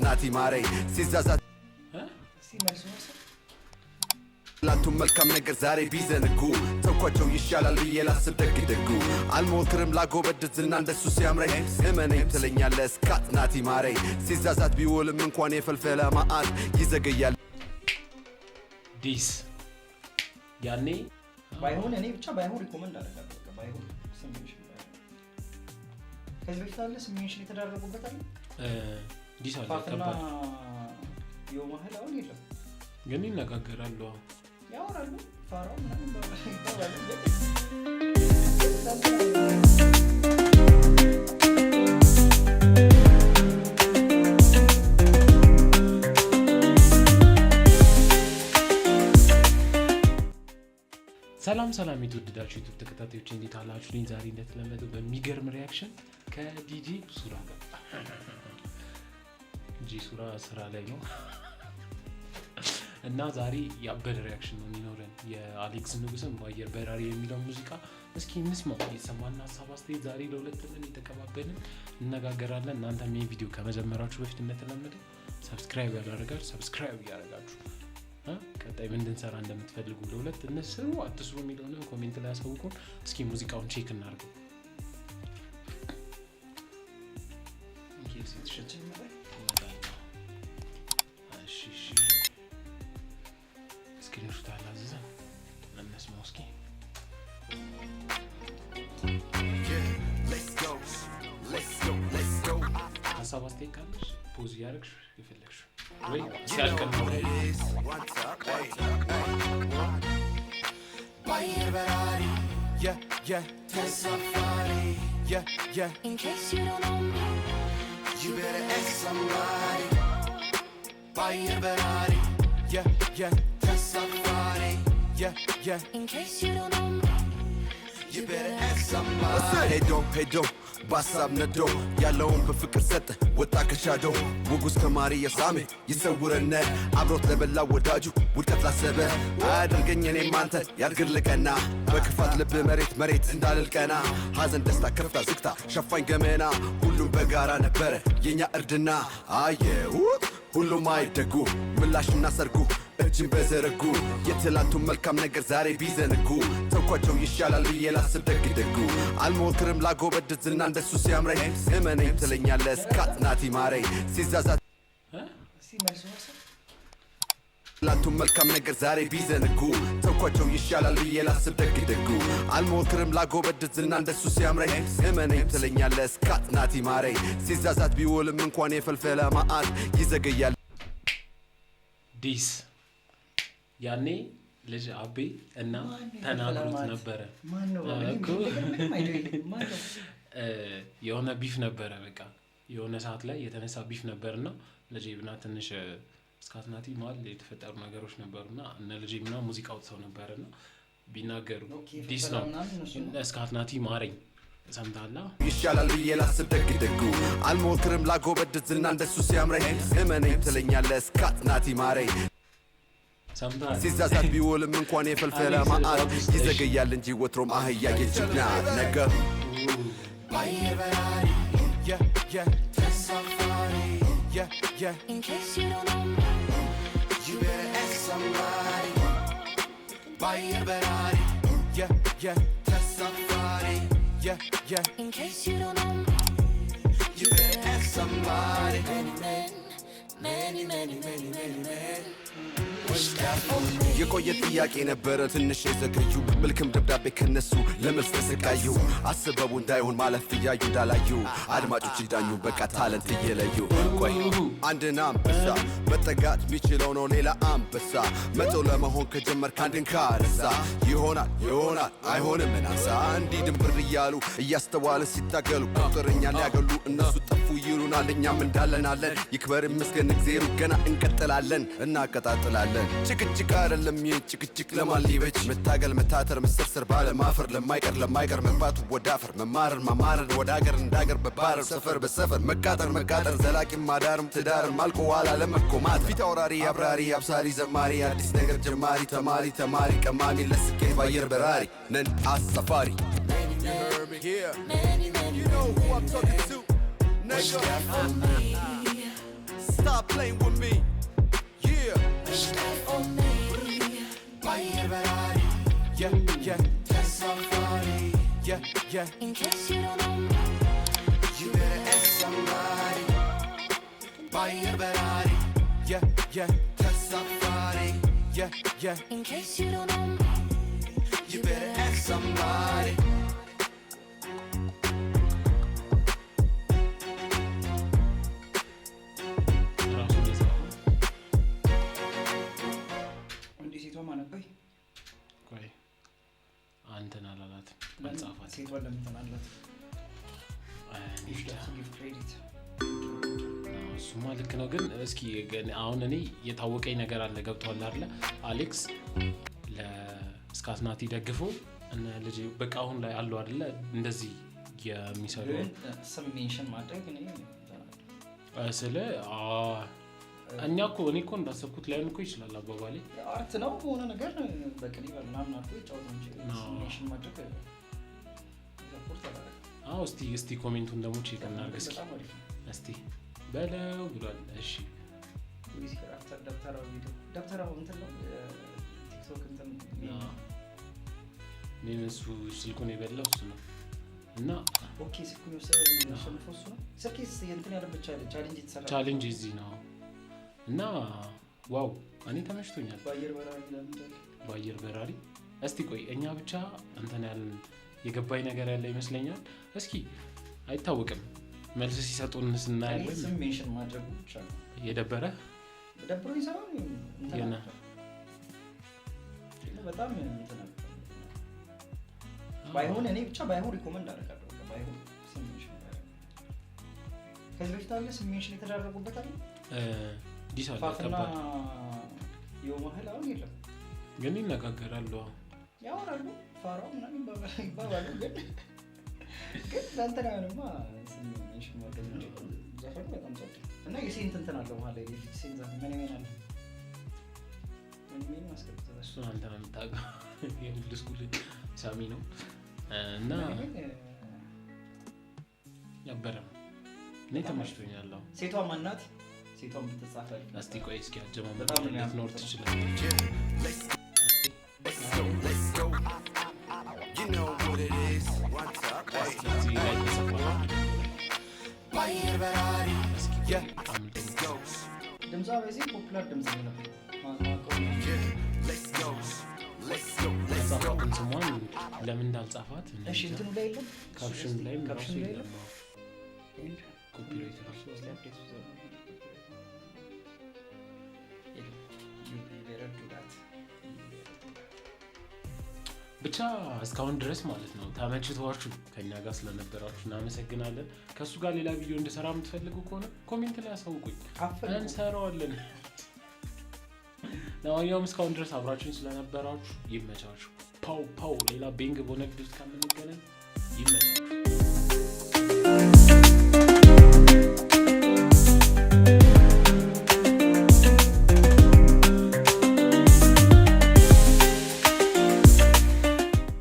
ናቲ ማረኝ ሲዛዛት ላንቱም መልካም ነገር ዛሬ ቢዘንጉ ተውኳቸው ይሻላል ብዬ ላስብ ደግ ደጉ አልሞክርም ላጎበድድ ዝና እንደሱ ሲያምረኝ እመነኝ ትለኛለህ እስካት ናቲ ማረኝ ሲዛዛት ቢውልም እንኳን የፈልፈለ ማአት ይዘገያል ዲስ ያኔ ባይሆን እኔ ብቻ ባይሆን ሪኮመንድ አደርጋለሁ ባይሆን ስሜንሽን ከዚህ በፊት አለ ስሜንሽን የተደረጉበት አለ ዲስ አለ ፋትና የማህል አሁን የለም ግን ይነጋገራሉ ያወራሉ ፋራው ምናምን ይባላል ሰላም የተወደዳችሁ ዩቲዩብ ተከታታዮች እንዴት አላችሁ? ዛሬ እንደተለመደው በሚገርም ሪአክሽን ከዲጂ ሱራ ጋር ዲጂ ሱራ ስራ ላይ ነው እና ዛሬ ያበደ ሪአክሽን ነው የሚኖረን የአሌክስ ንጉስን በአየር በራሪ የሚለው ሙዚቃ እስኪ እንስማው። የተሰማና ሀሳብ አስተያየት ዛሬ ለሁለት ቀን እየተቀባበልን እንነጋገራለን። እናንተም ይሄን ቪዲዮ ከመጀመራችሁ በፊት እንደተለመደው ሰብስክራይብ ያላደረጋችሁ ሰብስክራይብ ያደርጋችሁ ቀጣይ ምን እንድንሰራ እንደምትፈልጉ ለሁለት እነስሩ አትስሩ የሚለውን ኮሜንት ላይ አሳውቁን። እስኪ ሙዚቃውን ቼክ እናድርገው። ስክሪንሾት አላዘዘን እነስማው እስኪ ሀሳብ አስተያየት ካለሽ ፖዝ እያደረግሽ የፈለግሽ ወይ ሲያልቀን ነው In case you don't know me, you better ask somebody. Buy your Ferrari, test safari. In case you don't know me, you better ask somebody. Hey do ባሳብ ነዶ ያለውን በፍቅር ሰጠ ወጣ ከሻዶ ወጉስ ከማሪ የሳሜ ይሰውረነ አብሮት ለበላው ወዳጁ ውድቀት ላሰበ አያድርገኝ እኔም አንተ ያድርግልቀና በክፋት ልብ መሬት እንዳልልቀና ሐዘን ደስታ ከፍታ ዝግታ ሸፋኝ ገመና ሁሉም በጋራ ነበረ የኛ እርድና አየሁት ሁሉም አይደጉ ምላሽና ሰርጉ እጅን በዘረጉ የትላንቱን መልካም ነገር ዛሬ ቢዘንጉ ተውኳቸው ይሻላል ብዬ ላስብ ደግ ደጉ አልሞክርም ላጎበድድ ዝና እንደሱ ሲያምረኝ እመነኝ ትለኛለህ እስካት ናቲ ማረኝ ሲዛዛት ትላንቱን መልካም ነገር ዛሬ ቢዘንጉ ተውኳቸው ይሻላል ብዬ ላስብ ደግ ደጉ አልሞክርም ላጎበድድ ዝና እንደሱ ሲያምረኝ እመነኝ ትለኛለህ እስካት ናቲ ማረኝ ሲዛዛት ቢውልም እንኳን የፈልፈለ ማአት ይዘገያል ዲስ ያኔ ልጅ አቤ እና ተናግሮት ነበረ የሆነ ቢፍ ነበረ በቃ የሆነ ሰዓት ላይ የተነሳ ቢፍ ነበርና ለጄብና ትንሽ ስካትናቲ ማል የተፈጠሩ ነገሮች ነበርና እነ ለጄብና ሙዚቃ አውጥተው ነበርና ቢናገሩ ዲስ ነው ስካትናቲ ማረኝ ሰምታላ ይሻላል ብዬ ላስብ ደግ ደጉ አልሞክርም ላጎበድድ ዝና እንደሱ ሲያምረኝ እመነኝ ትለኛለህ እስካት ናቲ ማረኝ ሲዛዛት ቢውልም እንኳን የፈልፈለ ማአት ይዘገያል እንጂ ወትሮም አህያ የጅብና ነገር in case you don't know me, you better ask somebody. Buy your Ferrari, test safari. In case you don't know me, you better ask somebody. Many men. የቆየ ጥያቄ ነበረ ትንሽ የዘገዩ መልክም ደብዳቤ ከነሱ ለመልስ ተሰቃዩ አስበቡ እንዳይሆን ማለፍ እያዩ እንዳላዩ አድማጮች እንዳኙ በቃ ታለንት እየለዩ ቆይ አንድን አንበሳ መጠጋት የሚችለው ነው ሌላ አንበሳ መቶ ለመሆን ከጀመር ካንድን ካረሳ ይሆናል አይሆንም እናንሳ እንዲህ ድንብር እያሉ እያስተዋልን ሲታገሉ ቁጥርኛ ሊያገሉ እነሱ ጠፉ ይሉናል እኛም እንዳለናለን ይክበር ይመስገን እግዜሩ ገና እንቀጥላለን እናቀጣጥላለን ጭቅጭቅ አይደለም ጭቅጭቅ ለማን ሊበጅ መታገል መታተር መሰርሰር ባለማፈር ለማይቀር መግባቱ ወዳፈር መማርን ወደ ሀገር እንዳገር በባረር ሰፈር በሰፈር መቃጠር ዘላቂ ማዳርም ትዳርም አልቆ ኋላ ለመኮማት ፊት አውራሪ አብራሪ አብሳሪ ዘማሪ አዲስ ነገር ጀማሪ ተማሪ ቀማሚ ለስኬት ባየር በራሪ ነን አሳፋሪ stop playing with me. Yeah. Yeah, yeah, that's somebody. Yeah, yeah. In case you don't know me, You better ask somebody. Buy a Ferrari. Yeah, yeah, that's somebody. Yeah, yeah. in case you don't know me, You better ask somebody. ራሱ እንደጻፈው እንዴ ሴቷ ማነቆይ ቆይ አንተን አላላትም አልጻፋትም። ሴቷ ለምን ተናላት? ጊቭ ክሬዲት እሱማ ልክ ነው። ግን እስኪ አሁን እኔ የታወቀኝ ነገር አለ። ገብቷል አይደለ? አሌክስ ለስካትናቲ ደግፎ እና ልጅ በቃ አሁን ላይ አለው አይደለ? እንደዚህ የሚሰሩ ስም ሜንሽን ማድረግ እኔ ስለ እኔ እኮ እንዳሰብኩት ላይሆን እኮ ይችላል አባባሌ። አርት ነው በሆነ ነገር በቅሊ ምናምን አድርጎ ይጫወቱ እንጂ ስም ሜንሽን ማድረግ ሰፖርት አላደረግም። እስቲ ኮሜንቱን ደግሞ ቼክ እናድርግ እስኪ። በጣም አሪፍ ነው። እስቲ በለው ብሏል። እሺ ሙዚቃ አፍተር ደብተራው ቪዲዮ ደብተራው እንትን ነው ቲክቶክ እንትን ምን እሱ ስልኩን የበላው እሱ ነው። እና ኦኬ ስልኩን ወሰደ ነው እሱ ነው ስልኬስ እንትን ያለበት ቻሌንጅ የተሰራ ቻሌንጅ እዚህ ነው። እና ዋው እኔ ተመችቶኛል። በአየር በራሪ እስቲ ቆይ እኛ ብቻ እንትን ያለን የገባኝ ነገር ያለ ይመስለኛል። እስኪ አይታወቅም መልስ ሲሰጡን ስናያለን። ስም ሜንሽን ማድረጉ ብቻ ነው የደበረ ደብሮ ይሰራው የና በጣም እንትን ባይሆን እኔ ብቻ ባይሆን ሪኮመንድ አደርጋለሁ። ባይሆን ስም ሜንሽን ከዚህ በፊት አለ ስም ሜንሽን የተደረጉበት አለ ዲሳል ፋፍና የማህል አሁን የለም ግን ይነጋገራሉ ያወራሉ ፋራው ምናምን ይባባሉ ግን ለእንትን አይሆንማ ስም ሜንሽን ማድረግ እንጂ ዘፈኑ በጣም ጸጥ እና የሴንት እንትን አለው ማለት ነው። የፊት ሴንት ምን ይሆናል ምን ማስከተል እሱ አንተ ነው የምታውቀው። የሁሉ ስኩል ሳሚ ነው እና ያበረም እኔ ተመችቶኛል። ሴቷ ማናት? ሴቷን ብትጻፈል እስቲ ቆይ እስኪ አጀማመጥ በጣም ልትኖር ትችላለች። Let's go. You know what it is. What's up, እዚህ ላይ ተጽፏል። Buy a Ferrari. Yeah, አምልጦ let's go. ድምጿ በዚህ ፖፑላር ድምጽ ነው ነበር Yeah, let's go. Let's go. Let's go. ጻፋትን ስሟን ለምን እንዳልጻፋት እሺ እንትኑ ላይ የለም ካፕሽን ላይም ራሱ ካፕሽን ላይ የለም። የለም ኮፒራይት ራሱ ብቻ እስካሁን ድረስ ማለት ነው ተመችቷችሁ ከኛ ጋር ስለነበራችሁ እናመሰግናለን። ከሱ ጋር ሌላ ቪዲዮ እንድሰራ የምትፈልጉ ከሆነ ኮሜንት ላይ አሳውቁኝ፣ እንሰራዋለን። ለማንኛውም እስካሁን ድረስ አብራችሁኝ ስለነበራችሁ ይመቻችሁ። ፓው ሌላ ቤንግ በሆነ ቪዲዮ እስከምንገናኝ ይመቻችሁ።